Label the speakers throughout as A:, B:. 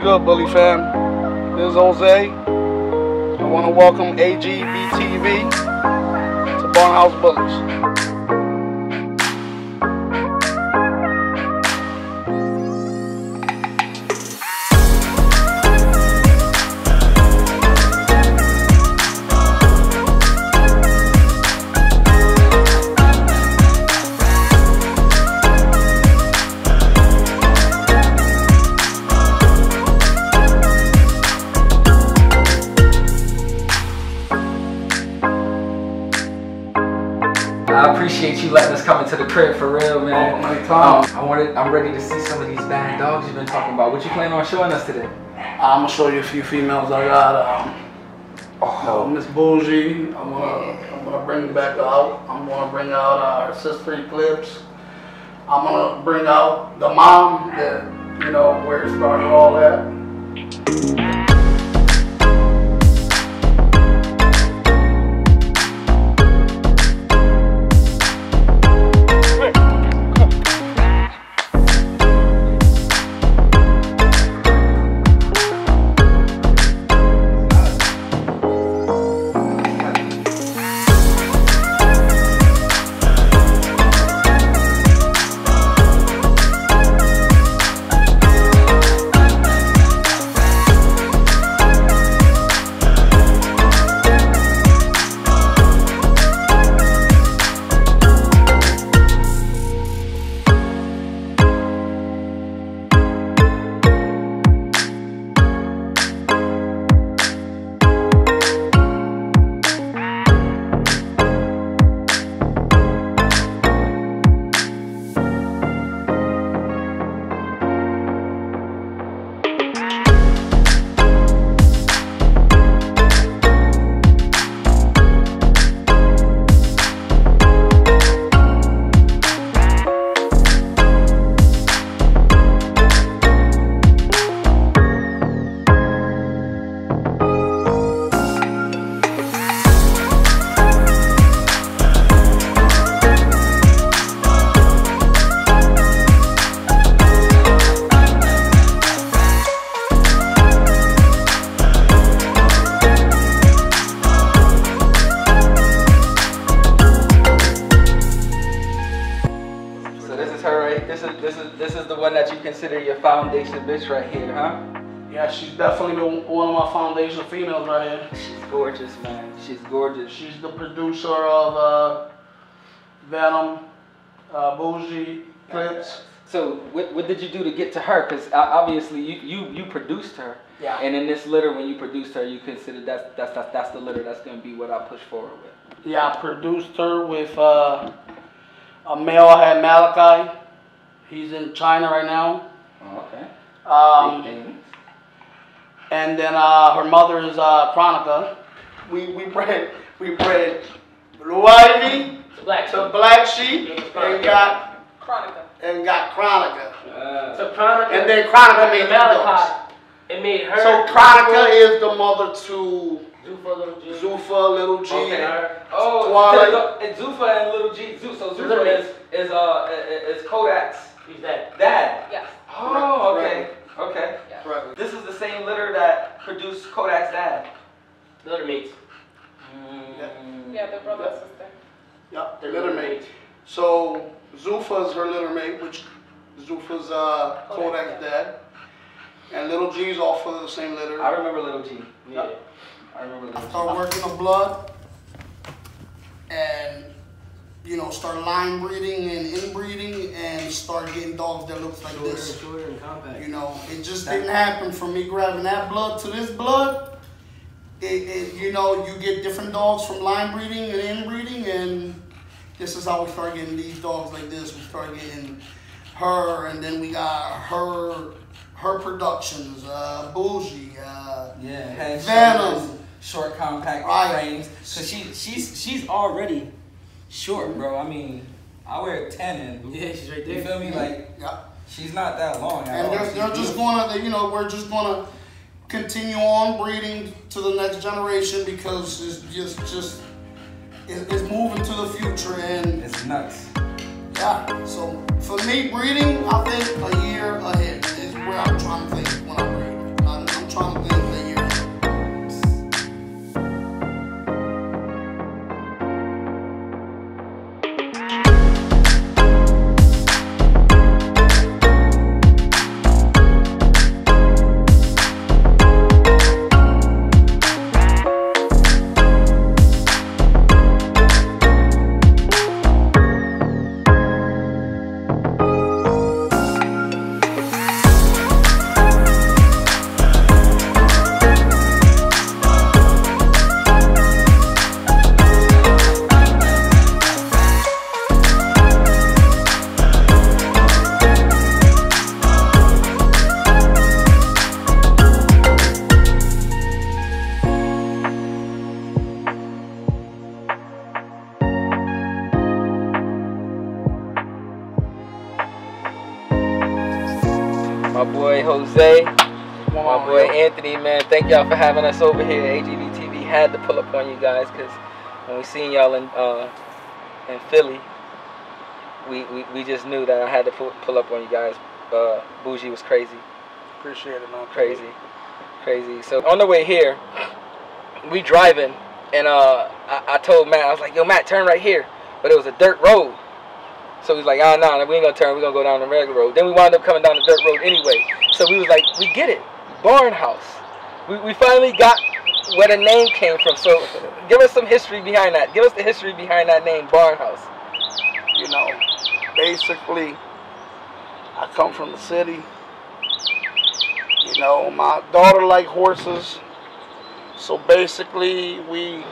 A: good, Bully fam? This is Jose. I want to welcome AGBtv to House Bullies.
B: I appreciate you letting us come into the crib for real, man. I'm ready to see some of these bad dogs you've been talking about. What you plan on showing us today?
A: I'm gonna show you a few females I got. Miss Bougie. I'm gonna bring back out. I'm gonna bring out her sister Eclipse. I'm gonna bring out the mom that where it started all that.
B: This is the one that you consider your foundation bitch right here, huh?
A: Yeah, she's definitely one of my foundation females right here.
B: She's gorgeous, man. She's gorgeous.
A: She's the producer of Venom, Bougie, Clips.
B: So what did you do to get to her? Because obviously you produced her.
A: Yeah.
B: And in this litter, when you produced her, you consider that's the litter that's gonna be what I push forward with.
A: Yeah, I produced her with a male I had, Malachi. He's in China right now.
B: Oh, okay.
A: And then her mother is Chronica. We bred Blue Ivy, the Black Sheep, and got Chronica.
C: So Chronica,
A: and then Chronica made
C: Malachi. It made her.
A: So Chronica is the mother to
C: Zuffa,
A: Little G.
B: Okay. Oh, it's Zuffa and Little G. So Zuffa is Kodak's.
C: He's dead.
B: Dad.
C: Yes.
B: Oh, okay. Okay.
C: Yeah.
A: Right.
B: This is the same litter that produced Kodak's dad.
C: The litter mates.
D: Yeah, they're brother and sister.
A: Yep, they're litter mates. So Zuffa's her litter mate, which Zuffa's Kodak's dad. And Little G's off of the same litter.
B: I remember Little G.
C: Yeah.
B: I remember Little G.
A: Start working the blood and start line breeding and inbreeding and start getting dogs that looks like this.
C: Shorter and compact.
A: It just didn't happen from me grabbing that blood to this blood. You get different dogs from line breeding and inbreeding, and this is how we start getting these dogs like this. We start getting her, and then we got her productions, Bougie, Venom,
B: short compact frames. So she's already short, bro. I mean, I wear 10 and
C: she's right there.
B: You feel me? Like, she's not that long.
A: And they're just gonna, we're just gonna continue on breeding to the next generation because it's moving to the future and
B: it's nuts.
A: Yeah. So for me, breeding, I think a year ahead is where I'm trying to think when I breed.
B: my boy Jose, my boy Anthony, man. Thank y'all for having us over here. AGBtv had to pull up on you guys because when we seen y'all in Philly, we just knew that I had to pull up on you guys. Bougie was crazy.
A: Appreciate it, man.
B: Crazy. So on the way here, we driving, and I told Matt, I was like, yo, Matt, turn right here. But it was a dirt road. So he's like, nah, we ain't gonna turn, we gonna go down the regular road. Then we wound up coming down the dirt road anyway. So we was like, we get it, Barn House. We finally got where the name came from. So give us some history behind that. Give us the history behind that name, Barn House.
A: You know, basically, I come from the city. You know, my daughter liked horses. So basically, we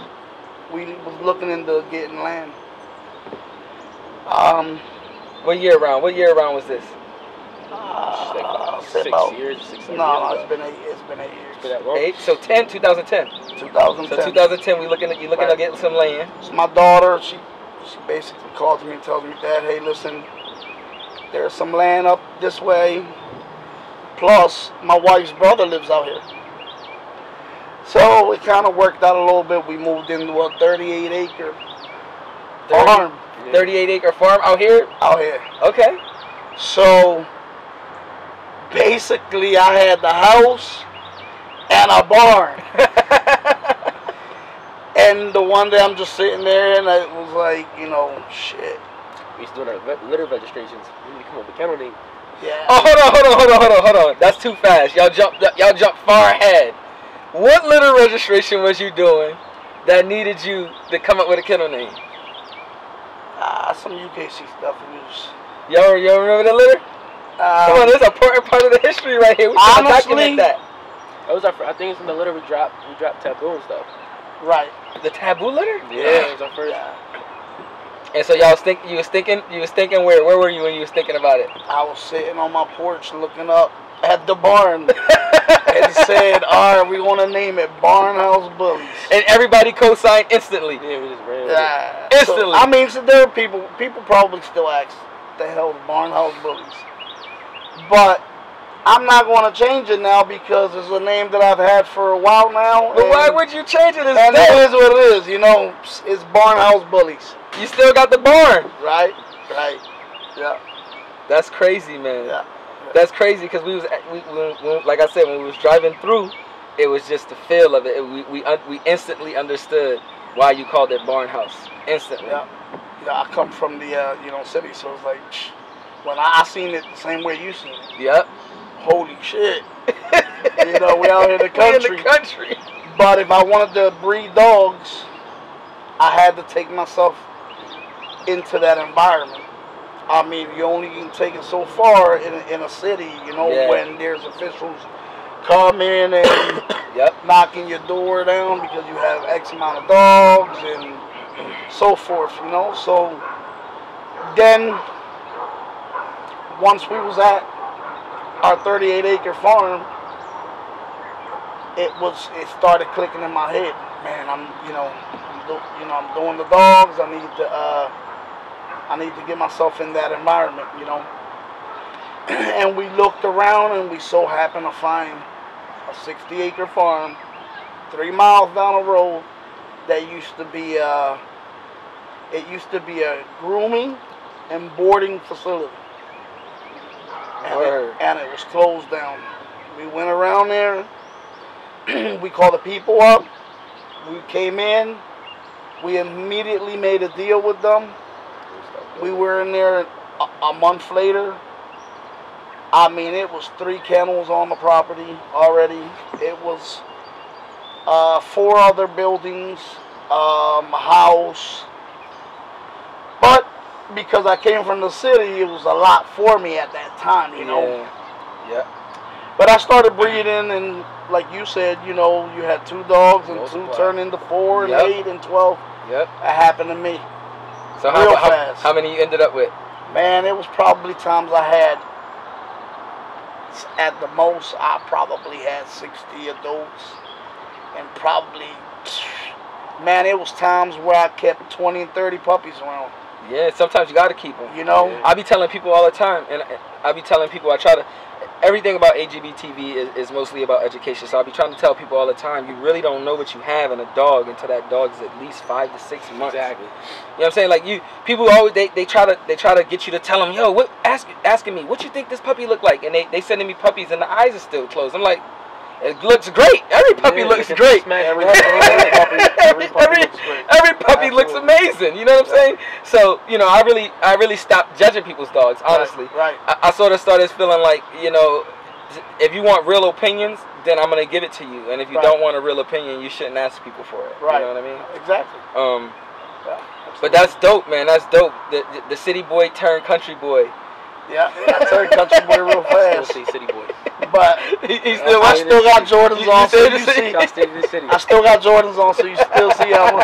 A: was looking into getting land.
B: What year around was this?
C: Like 6 years, 6 years.
A: No, it's been 8 years. It's been 8 years.
B: 8? So 2010.
A: 2010.
B: So 2010, you looking at getting some land.
A: So my daughter, she basically calls me and tells me, Dad, hey, listen, there's some land up this way. Plus, my wife's brother lives out here. So it kind of worked out a little bit. We moved into a 38-acre farm.
B: 38-acre farm out here?
A: Out here.
B: Okay.
A: So basically, I had the house and a barn. And the one day I'm just sitting there, and it was like, you know, shit.
C: We used to do our litter registrations. We need to come up with a kennel name.
A: Yeah.
B: Oh, hold on. That's too fast. Y'all jumped far ahead. What litter registration was you doing that needed you to come up with a kennel name?
A: Some UKC stuff.
B: Y'all remember the litter? Come on, this is an important part of the history right here. We should document that.
C: That was I think it's in the litter we dropped taboo and stuff.
A: Right.
B: The taboo litter?
C: Yeah, it was our first.
B: And so y'all you was thinking where were you when you was thinking about it?
A: I was sitting on my porch looking up at the barn and said, all right, we want to name it House Bullies.
B: And everybody co-signed instantly.
C: Yeah, we just ran.
A: Yeah.
B: Instantly.
A: So, I mean, so there are people probably still ask, the hell is House Bullies? But I'm not going to change it now because it's a name that I've had for a while now.
B: But why would you change it?
A: And it is what it is, you know. It's House Bullies.
B: You still got the barn.
A: Right. Yeah.
B: That's crazy, man.
A: Yeah.
B: That's crazy because we like I said, when we was driving through, it was just the feel of it. We instantly understood why you called it Barn House. Instantly.
A: Yeah. I come from the city, so it's like when I seen it the same way you seen it.
B: Yep.
A: Holy shit. You know, we out here in the country.
B: We in the country.
A: But if I wanted to breed dogs, I had to take myself into that environment. I mean, you only can take it so far in a city, you know, when there's officials coming and knocking your door down because you have X amount of dogs and so forth, you know. So then once we was at our 38-acre farm, it started clicking in my head. Man, I'm doing the dogs. I need to get myself in that environment, you know. And we looked around, and we so happened to find a 60-acre farm 3 miles down the road that used to be a grooming and boarding facility. And it was closed down. We went around there. We called the people up. We came in. We immediately made a deal with them. We were in there a month later. I mean, it was 3 kennels on the property already. It was 4 other buildings, a house. But because I came from the city, it was a lot for me at that time, you know.
B: Yeah.
A: But I started breeding, and like you said, you know, you had 2 dogs, and 2 turned into 4, and 8, and 12.
B: Yep.
A: That happened to me.
B: So how many you ended up with?
A: Man, it was probably times I had, at the most, I probably had 60 adults. And probably, man, it was times where I kept 20 and 30 puppies around.
B: Yeah, sometimes you got to keep them.
A: You know?
B: I be telling people all the time, and I be telling people I try to, everything about AGBtv is mostly about education. So I'll be trying to tell people all the time, you really don't know what you have in a dog until that dog is at least 5 to 6 months.
C: Exactly.
B: You know what I'm saying? Like people always they try to get you to tell them, yo, what asking me what you think this puppy look like, and they sending me puppies and the eyes are still closed. I'm like, it looks great. Every puppy looks great.
C: Every
B: puppy looks amazing. You know what I'm saying? So, you know, I really stopped judging people's dogs, honestly.
A: Right.
B: I sort of started feeling like, you know, if you want real opinions, then I'm going to give it to you. And if you don't want a real opinion, you shouldn't ask people for it.
A: Right.
B: You know what I mean?
A: Exactly.
B: But that's dope, man. That's dope. The city boy turned country boy.
A: Yeah, I turned country boy real fast.
C: Still see city boy.
A: But I still got Jordans on, so you see. I still got Jordans on, so you still see I'm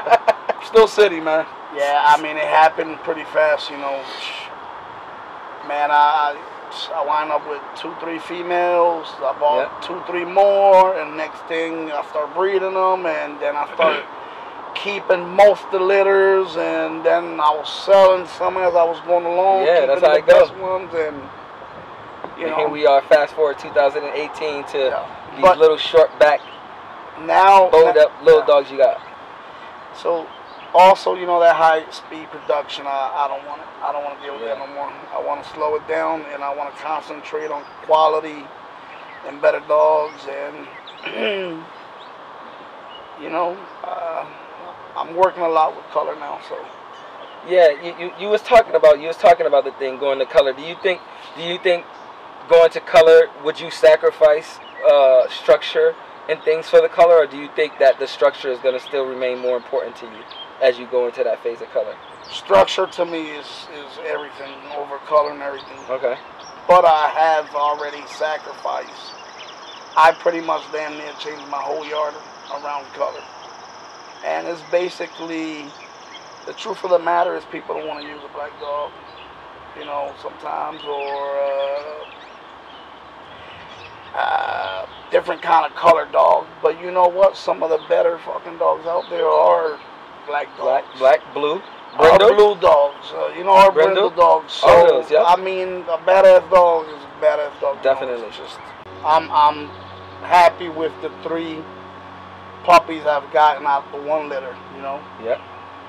A: still city, man. Yeah, I mean it happened pretty fast, you know. Man, I wind up with 2-3 females. I bought 2-3 more, and next thing I start breeding them, and then I started keeping most of the litters, and then I was selling some as I was going along.
B: Yeah, that's how it goes.
A: Ones, and you know,
B: here we are, fast forward 2018 to these little short back,
A: now
B: bowed up little dogs you got.
A: So also, you know, that high speed production, I don't want it. I don't want to deal with that no more. I want to slow it down, and I want to concentrate on quality and better dogs, and you know, I'm working a lot with color now. So
B: yeah, you was talking about the thing going to color. Do you think going to color, would you sacrifice structure and things for the color, or do you think that the structure is going to still remain more important to you as you go into that phase of color?
A: Structure to me is everything over color and everything.
B: Okay.
A: But I have already sacrificed. I pretty much damn near changed my whole yard around color. And it's basically, the truth of the matter is people don't want to use a black dog, you know, sometimes, or different kind of color dog. But you know what? Some of the better fucking dogs out there are black dogs.
B: Black, blue, brindle?
A: Blue dogs. You know, our brindle dogs. So,
B: those, yeah.
A: I mean, a badass dog is a badass dog.
B: Definitely.
A: Just, I'm happy with the 3 puppies I've gotten out the 1 litter, you know.
B: Yeah.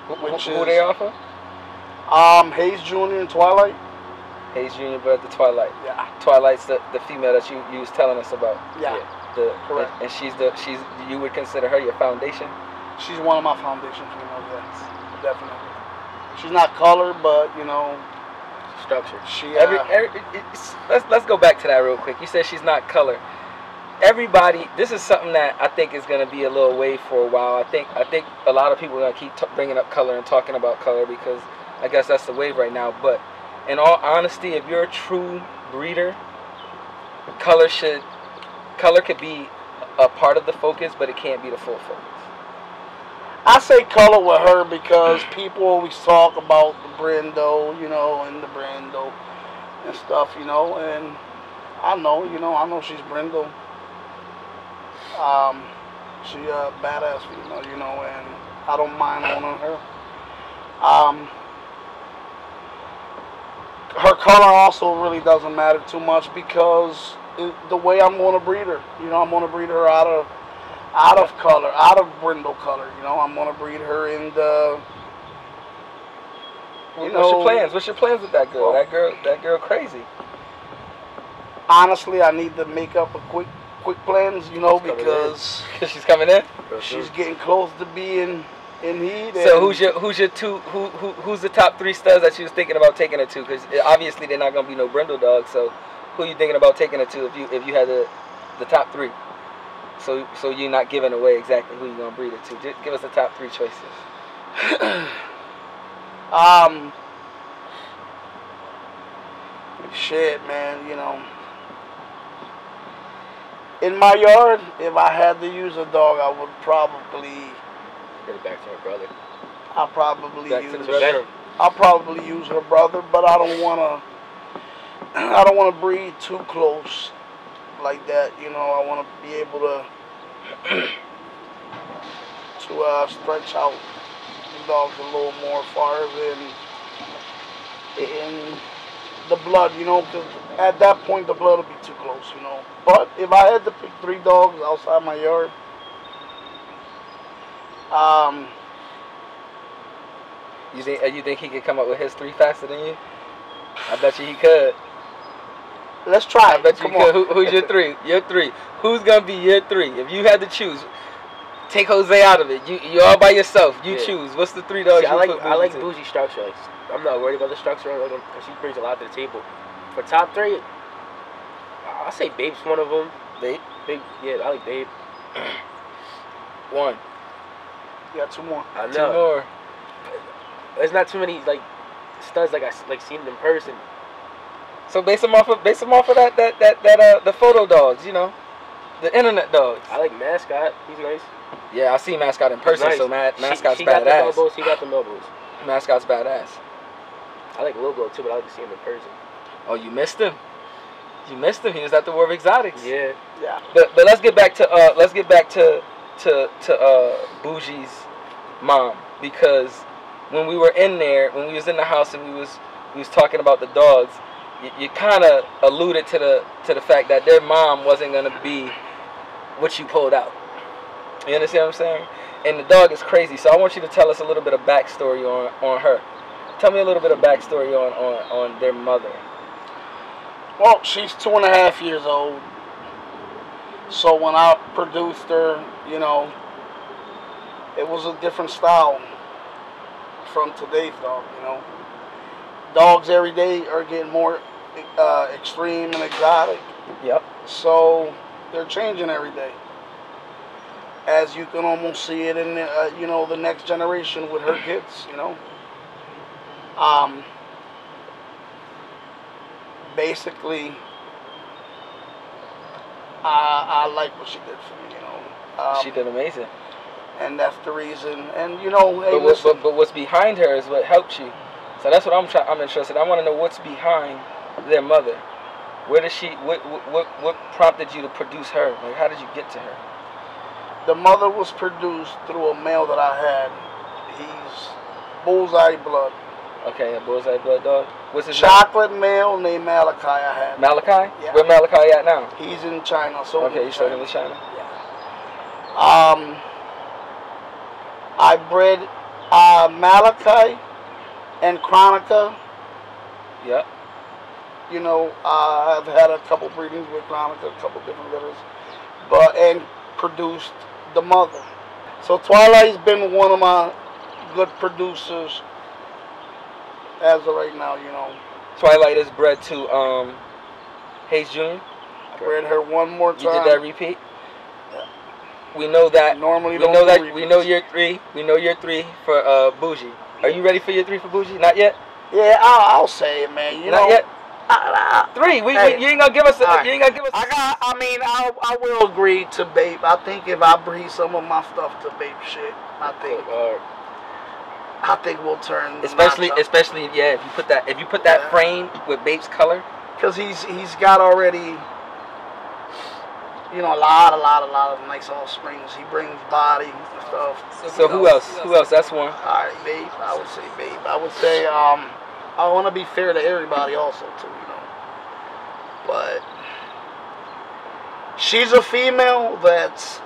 B: Who they offer?
A: Hayes Jr. and Twilight.
B: Hayes Jr., but the Twilight.
A: Yeah.
B: Twilight's the female that you was telling us about.
A: Yeah. Correct.
B: And she's you would consider her your foundation?
A: She's one of my foundation females, yes. Definitely. She's not color, but you know,
C: structure.
B: Let's go back to that real quick. You said she's not color. Everybody, this is something that I think is going to be a little wave for a while. I think a lot of people are going to keep bringing up color and talking about color because I guess that's the wave right now. But in all honesty, if you're a true breeder, color could be a part of the focus, but it can't be the full focus.
A: I say color with her because people always talk about the Brindle, you know, and the Brindle and stuff, you know, and I know she's Brindle. She a badass female, you know, and I don't mind owning her. Her color also really doesn't matter too much because the way I'm going to breed her, you know, I'm going to breed her out of color, out of brindle color, you know. I'm going to breed her in the,
B: What's your plans? What's your plans with that girl? That girl crazy.
A: Honestly, I need to make up a quick plans, you know, because
B: she's coming in.
A: She's getting close to being in heat.
B: So who's the top 3 studs that you was thinking about taking her to? Because obviously they're not gonna be no brindle dogs. So who are you thinking about taking her to if you had the top 3? So you're not giving away exactly who you're gonna breed her to. Just give us the top 3 choices.
A: Shit, man, you know. In my yard, if I had to use a dog, I would probably
C: get it back to her brother.
A: I'll probably use her brother, but I don't wanna breed too close like that. You know, I wanna be able to stretch out the dogs a little more far than the blood, you know, because at that point the blood would be too close, you know. But if I had to pick 3 dogs outside my yard,
B: you think he could come up with his 3 faster than you? I bet you he could.
A: Let's try.
B: I bet you could. Who's your 3? Your 3. Who's gonna be your 3? If you had to choose, take Jose out of it. You all by yourself. You choose. What's the 3 dogs?
C: See, I like bougie structure. Like, I'm not worried about the structure. She brings a lot to the table. For top 3, I'll say Babe's one of them. Babe, yeah, I like Babe.
B: 1.
A: You got 2 more.
C: I know.
B: 2 more.
C: There's not too many like studs like I like seen in person.
B: So base them off of that the photo dogs, you know, the internet dogs.
C: I like Mascot. He's nice.
B: Yeah, I see Mascot in person,
C: nice.
B: So Mascot's
C: he
B: badass.
C: Got the elbows, he got the elbows.
B: Mascot's badass.
C: I like Lobo too, but I like to see him in person.
B: Oh, you missed him. You missed him. He was at the War of Exotics.
C: Yeah.
A: Yeah.
B: But let's get back to Bougie's mom, because when we were in there, when we was in the house and we was talking about the dogs, you kind of alluded to the fact that their mom wasn't gonna be what you pulled out. You understand what I'm saying? And the dog is crazy, so I want you to tell us a little bit of backstory on her. Tell me a little bit of backstory on their mother.
A: Well, she's 2.5 years old. So when I produced her, you know, it was a different style from today's dog, you know. Dogs every day are getting more extreme and exotic.
B: Yep.
A: So they're changing every day. As you can almost see it in the, you know, the next generation with her kids, you know. Basically, I like what she did for me, you know.
B: She did amazing.
A: And that's the reason. And you know, hey,
B: but what's behind her is what helped you. So that's what I'm interested. I want to know what's behind their mother. Where did she? What prompted you to produce her? Like, how did you get to her?
A: The mother was produced through a male that I had. He's bullseye blood.
B: Okay, a bullseye blood dog. What's his
A: chocolate name? Male named Malachi. I had.
B: Malachi?
A: Yeah.
B: Where Malachi at now?
A: He's in China. So
B: okay, he's sold in China.
A: Yeah. I bred Malachi and Chronica.
B: Yep.
A: You know, I've had a couple breedings with Chronica, a couple different litters, and produced the mother. So Twilight's been one of my good producers as of right now, you know.
B: Twilight is bred to Hayes Jr.
A: I bred her one more time.
B: You did that repeat?
A: Yeah.
B: We know that.
A: Normally
B: we know that. Repeats. We know your 3. We know your 3 for Bougie. Are you ready for your 3 for Bougie? Not yet.
A: Yeah, I'll say it, man. You
B: Not
A: know,
B: yet. 3. You ain't gonna give us.
A: Right.
B: You ain't gonna give us.
A: I will agree to Babe. I think if I breed some of my stuff to Babe shit, I think we'll turn.
B: Especially, yeah. If you put that frame with Babe's color,
A: because he's got already, you know, a lot of nice offsprings. He brings body and stuff.
B: So who else? Who else? That's one.
A: All right, Babe. I would say Babe. I would say I want to be fair to everybody also too, you know. But she's a female that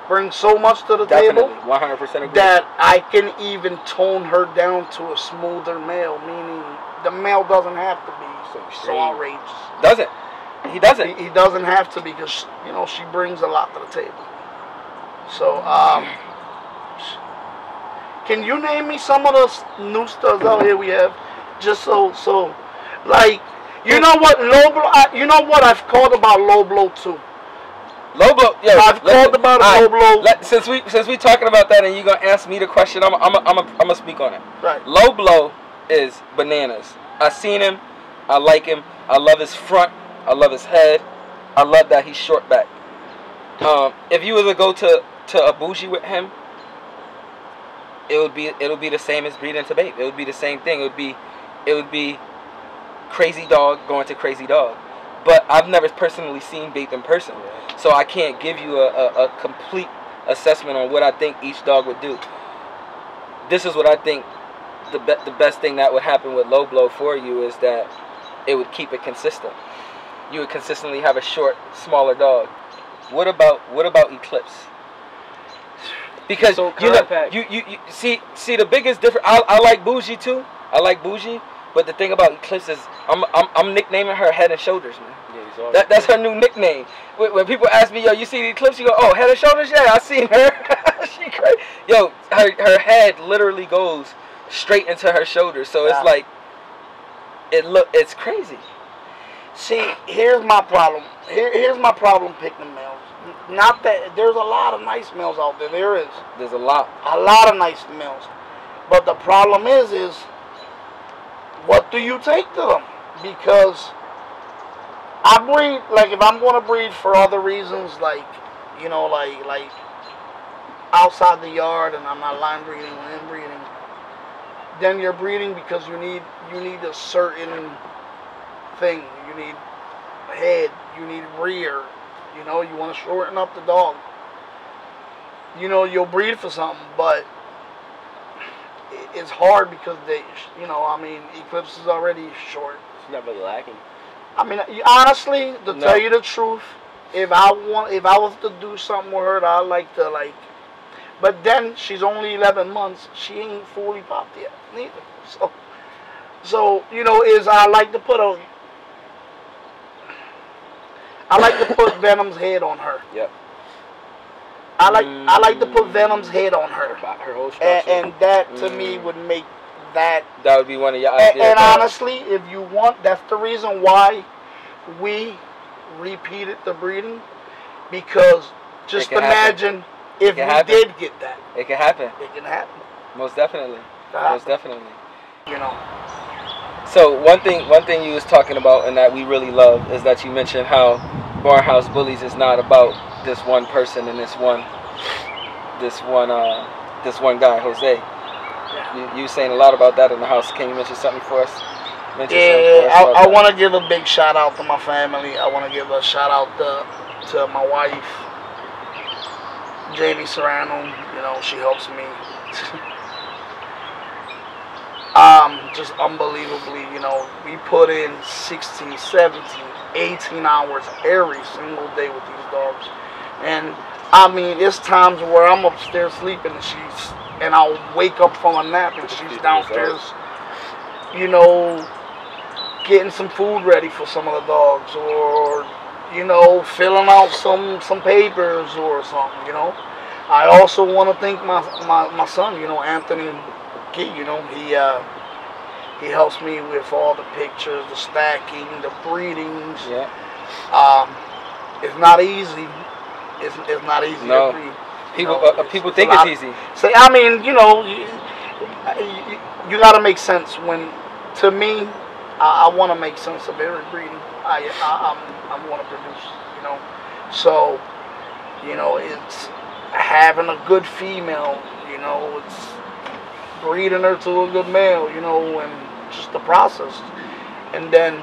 A: brings so much to the table.
B: 100% agree.
A: That I can even tone her down to a smoother male, meaning the male doesn't have to be so outrageous.
B: Doesn't. He doesn't.
A: He doesn't have to, because, you know, she brings a lot to the table. So, can you name me some of the new studs out here we have? Just so, like, you know what, low blow, you know what I've called about low blow too.
B: Low blow, yeah.
A: I've called about low blow.
B: Since we talking about that, and you gonna ask me the question, I'm gonna speak on it.
A: Right.
B: Low blow is bananas. I seen him. I like him. I love his front. I love his head. I love that he's short back. If you were to go to a Bougie with him, it'll be the same as breeding to Babe. It would be the same thing. It would be crazy dog going to crazy dog. But I've never personally seen Babe in person, so I can't give you a complete assessment on what I think each dog would do. This is what I think the best thing that would happen with low blow for you is that it would keep it consistent. You would consistently have a short, smaller dog. What about Eclipse? Because
C: So
B: you know,
C: compact.
B: you see the biggest difference. I like Bougie too. I like Bougie, but the thing about Eclipse is I'm nicknaming her Head and Shoulders, man.
C: Yeah,
B: That's her new nickname. When people ask me, yo, you see the Eclipse? You go, oh, Head and Shoulders? Yeah, I seen her. She crazy. Yo, her head literally goes straight into her shoulders. So it's like, it's crazy.
A: See, here's my problem. Here's my problem picking males. Not that there's a lot of nice males out there. There is.
B: There's a lot
A: of nice males. But the problem is what do you take to them? Because I breed, like if I'm going to breed for other reasons, like, you know, like outside the yard, and I'm not line breeding or inbreeding, then you're breeding because you need a certain thing. You need head, you need rear, you know, you want to shorten up the dog. You know, you'll breed for something, but it's hard because they, you know, I mean, Eclipse is already short.
C: She's not really lacking.
A: I mean, honestly, to tell you the truth, if I was to do something with her that I like to, like, but then she's only 11 months, she ain't fully popped yet, neither. So you know, I like to put Venom's head on her.
B: Yep.
A: I like to put Venom's head on her.
C: Her whole structure.
A: And that to me would make that.
B: That would be one of your ideas.
A: And honestly, if you want, that's the reason why we repeated the breeding, because just imagine if we did get that.
B: It can happen.
A: It can happen.
B: Most definitely. Most definitely.
A: You know.
B: So one thing you was talking about and that we really love is that you mentioned how House Bullies is not about this one person and this one guy, Jose.
A: Yeah.
B: You saying a lot about that in the house. Can you mention something for us?
A: I want to give a big shout out to my family. I want to give a shout out to my wife, Jamie Serrano. You know, she helps me. Just unbelievably, you know, we put in 16, 17, 18 hours every single day with these dogs. And I mean, it's times where I'm upstairs sleeping and I'll wake up from a nap and she's downstairs, you know, getting some food ready for some of the dogs, or, you know, filling out some papers or something, you know. I also want to thank my son, you know, Anthony Key, you know, he helps me with all the pictures, the stacking, the breedings.
B: Yeah.
A: It's not easy. It's not easy to breed.
B: People think it's easy.
A: So I mean, you know, you got to make sense. When, to me, I want to make sense of every breeding. I want to produce, you know. So, you know, it's having a good female, you know, it's breeding her to a good male, you know, and just the process. And then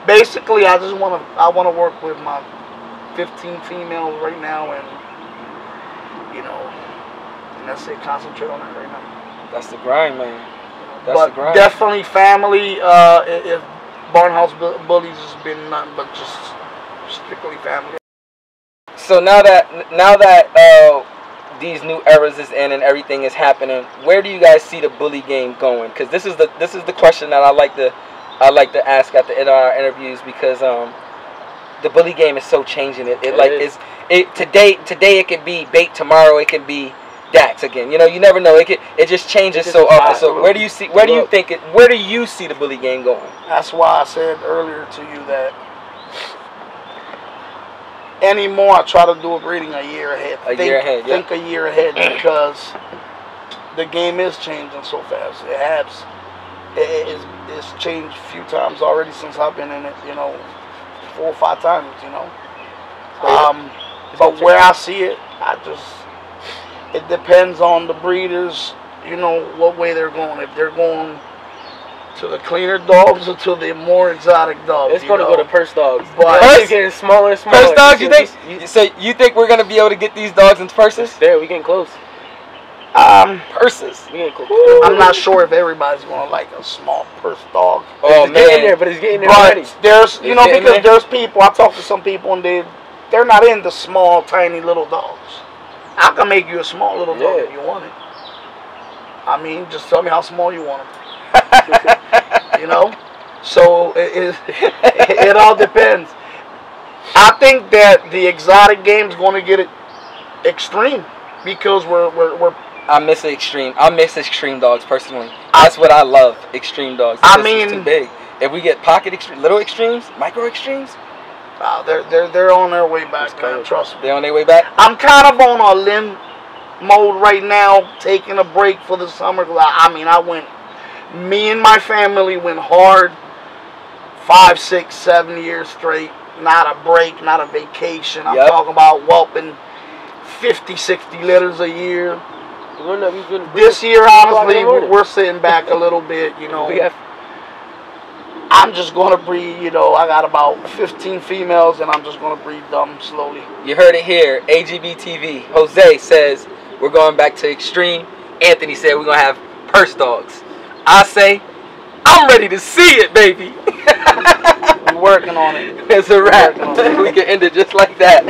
A: basically I want to work with my 15 females right now, and you know, and that's it, concentrate on that right now.
B: That's the grind, man. That's the grind.
A: Definitely family. If House Bullies has been nothing but just strictly family.
B: So now that these new eras is in and everything is happening, where do you guys see the bully game going? Because this is the question that I like to ask at the end of our interviews, because the bully game is so changing. Today it can be bait, tomorrow it can be Dax again. You know, you never know. It just changes so often. So where do you see the bully game going?
A: That's why I said earlier to you that anymore I try to do a breeding a year ahead. Think a year ahead, because the game is changing so fast. It has. It's changed a few times already since I've been in it, you know, 4 or 5 times, you know. But where I see it, it depends on the breeders, you know, what way they're going. If they're going to the cleaner dogs or to the more exotic dogs.
C: It's going to go to purse dogs.
A: But
C: it's getting smaller and smaller.
B: Purse dogs, you think? So you think we're going to be able to get these dogs into purses?
C: There, we're getting close.
B: Purses.
A: I'm not sure if everybody's gonna like a small purse dog.
B: Oh
C: It's
B: man,
C: getting there, but it's getting there already.
A: But there's, you know,
B: getting
A: because
B: there.
A: there's people. I talk to some people and they're not into small, tiny little dogs. I can make you a small little dog if you want it. I mean, just tell me how small you want them. You know, so it all depends. I think that the exotic game is going to get it extreme because we're.
B: I miss extreme. I miss extreme dogs personally. That's what I love. Extreme dogs.
A: I
B: This is
A: mean,
B: too big. If we get pocket extreme, little extremes, micro extremes,
A: they're on their way back, man. Trust me.
B: they're on their way back.
A: I'm kind of on a limb mode right now, taking a break for the summer. Me and my family went hard 5, 6, 7 years straight. Not a break, not a vacation. I'm talking about whelping 50, 60 litters a year. This year, honestly, we're sitting back a little bit, you know. I'm just going to breed, you know, I got about 15 females, and I'm just going to breed them slowly.
B: You heard it here. AGBtv. Jose says we're going back to extreme. Anthony said we're going to have purse dogs. I say I'm ready to see it, baby.
A: We're working on it.
B: It's a wrap. We can end it just like that.